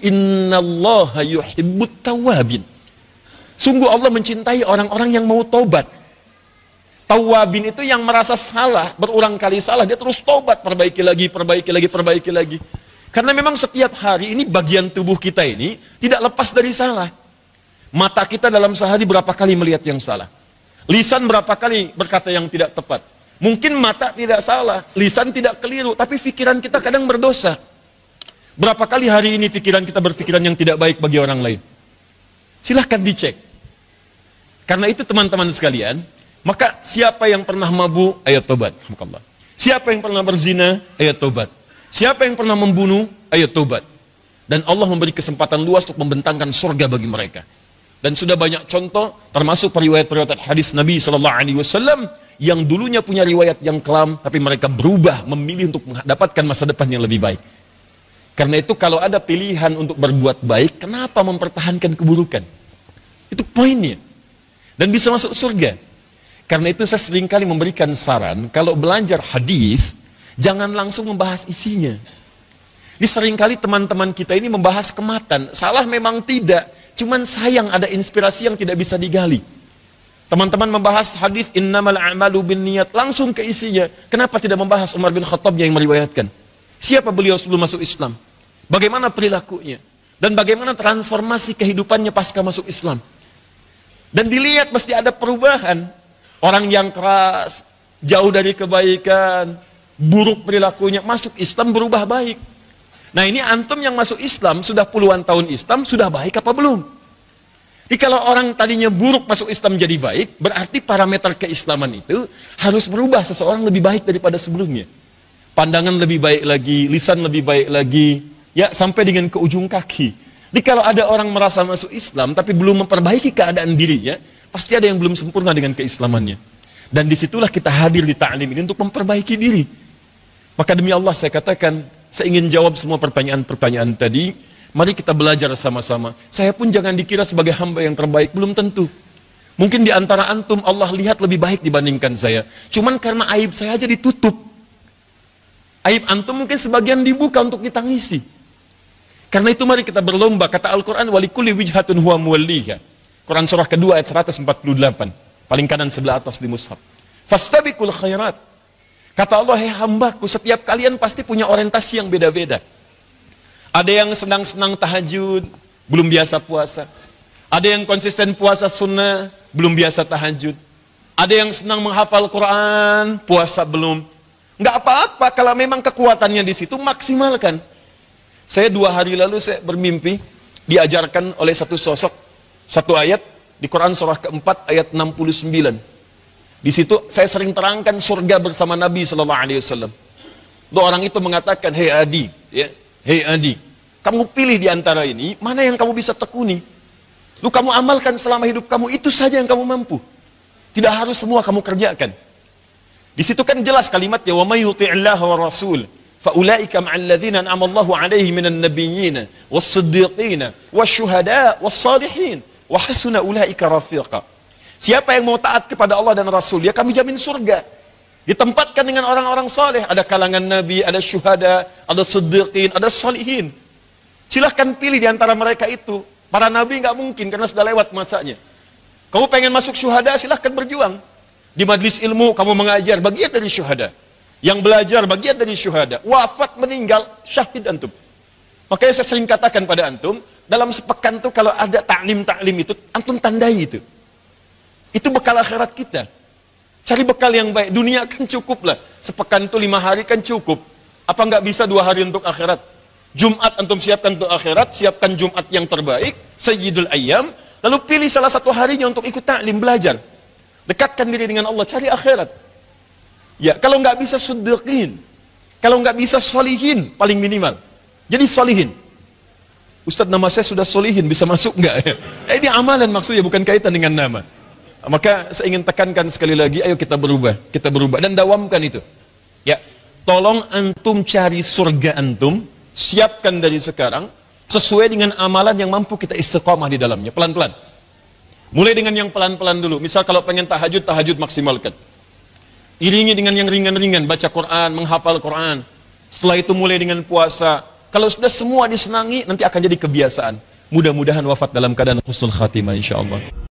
Innallaha yuhibbut tawwabin. Sungguh Allah mencintai orang-orang yang mau tobat. Tawwabin itu yang merasa salah, berulang kali salah, dia terus tobat, perbaiki lagi, perbaiki lagi, perbaiki lagi. Karena memang setiap hari ini bagian tubuh kita ini tidak lepas dari salah. Mata kita dalam sehari berapa kali melihat yang salah. Lisan berapa kali berkata yang tidak tepat. Mungkin mata tidak salah, lisan tidak keliru, tapi pikiran kita kadang berdosa. Berapa kali hari ini pikiran kita berpikiran yang tidak baik bagi orang lain? Silahkan dicek. Karena itu teman-teman sekalian, maka siapa yang pernah mabuk, ayo tobat. Siapa yang pernah berzina, ayo tobat. Siapa yang pernah membunuh, ayo tobat. Dan Allah memberi kesempatan luas untuk membentangkan surga bagi mereka. Dan sudah banyak contoh, termasuk periwayat-periwayat hadis Nabi SAW, yang dulunya punya riwayat yang kelam, tapi mereka berubah, memilih untuk mendapatkan masa depan yang lebih baik. Karena itu kalau ada pilihan untuk berbuat baik, kenapa mempertahankan keburukan? Itu poinnya. Dan bisa masuk surga. Karena itu saya seringkali memberikan saran, kalau belajar hadis, jangan langsung membahas isinya. Ini seringkali teman-teman kita ini membahas kematan. Salah memang tidak, cuman sayang ada inspirasi yang tidak bisa digali. Teman-teman membahas hadis innamal a'malu binniyat, langsung ke isinya. Kenapa tidak membahas Umar bin Khattab yang meriwayatkan? Siapa beliau sebelum masuk Islam? Bagaimana perilakunya? Dan bagaimana transformasi kehidupannya pasca masuk Islam? Dan dilihat mesti ada perubahan. Orang yang keras, jauh dari kebaikan, buruk perilakunya, masuk Islam berubah baik. Nah ini antum yang masuk Islam, sudah puluhan tahun Islam, sudah baik apa belum? Jadi kalau orang tadinya buruk masuk Islam jadi baik, berarti parameter keislaman itu harus berubah, seseorang lebih baik daripada sebelumnya. Pandangan lebih baik lagi, lisan lebih baik lagi, ya sampai dengan ke ujung kaki. Jadi kalau ada orang merasa masuk Islam, tapi belum memperbaiki keadaan dirinya, pasti ada yang belum sempurna dengan keislamannya. Dan disitulah kita hadir di ta'lim ini untuk memperbaiki diri. Maka demi Allah saya katakan, saya ingin jawab semua pertanyaan-pertanyaan tadi. Mari kita belajar sama-sama. Saya pun jangan dikira sebagai hamba yang terbaik, belum tentu. Mungkin di antara antum Allah lihat lebih baik dibandingkan saya. Cuman karena aib saya aja ditutup. Aib antum mungkin sebagian dibuka untuk ditangisi. Karena itu mari kita berlomba. Kata Al-Quran, walikulli wijhatun huwa muwalliha. Quran surah kedua ayat 148. Paling kanan sebelah atas di mushaf. Fastabiqul khairat. Kata Allah, hei hambaku, setiap kalian pasti punya orientasi yang beda-beda. Ada yang senang-senang tahajud, belum biasa puasa. Ada yang konsisten puasa sunnah, belum biasa tahajud. Ada yang senang menghafal Quran, puasa belum. Nggak apa-apa, kalau memang kekuatannya di situ, maksimalkan. Saya 2 hari lalu saya bermimpi, diajarkan oleh satu sosok, satu ayat, di Quran surah keempat, ayat 69. Di situ saya sering terangkan surga bersama Nabi SAW. Orang itu mengatakan, hei Adi, ya. Hei Adi, kamu pilih di antara ini, mana yang kamu bisa tekuni? Kamu amalkan selama hidup kamu, itu saja yang kamu mampu. Tidak harus semua kamu kerjakan. Di situ kan jelas kalimatnya, wa may yuti'illaha wa rasul, fa ulaika ma'al ladzina an'ama Allahu 'alaihim minan nabiyyin was-siddiqin wasyuhada was-salihin wa hasuna ulaika rafiqa. Siapa yang mau taat kepada Allah dan Rasul, ya kami jamin surga. Ditempatkan dengan orang-orang saleh, ada kalangan nabi, ada syuhada, ada siddiqin, ada salihin. Silahkan pilih di antara mereka itu. Para nabi nggak mungkin karena sudah lewat masanya. Kamu pengen masuk syuhada, silahkan berjuang. Di majlis ilmu kamu mengajar, bagian dari syuhada. Yang belajar, bagian dari syuhada. Wafat meninggal, syahid antum. Makanya saya sering katakan pada antum, dalam sepekan tuh kalau ada ta'lim itu, antum tandai itu. Itu bekal akhirat kita. Cari bekal yang baik. Dunia kan cukup lah. Sepekan itu 5 hari kan cukup. Apa nggak bisa 2 hari untuk akhirat? Jumat antum siapkan untuk akhirat. Siapkan Jumat yang terbaik. Sayyidul Ayyam. Lalu pilih salah satu harinya untuk ikut ta'lim, belajar. Dekatkan diri dengan Allah. Cari akhirat. Ya, kalau nggak bisa siddiqin. Kalau nggak bisa solihin. Paling minimal. Jadi solihin. Ustaz, nama saya sudah solihin. Bisa masuk nggak? Ini amalan maksudnya, bukan kaitan dengan nama. Maka saya ingin tekankan sekali lagi, ayo kita berubah dan dawamkan itu. Ya, tolong antum cari surga antum, siapkan dari sekarang sesuai dengan amalan yang mampu kita istiqamah di dalamnya, pelan-pelan. Mulai dengan yang pelan-pelan dulu. Misal kalau pengen tahajud maksimalkan. Iringi dengan yang ringan-ringan, baca Quran, menghafal Quran. Setelah itu mulai dengan puasa, Kalau sudah semua disenangi, nanti akan jadi kebiasaan. Mudah-mudahan wafat dalam keadaan husnul khatimah, insya Allah.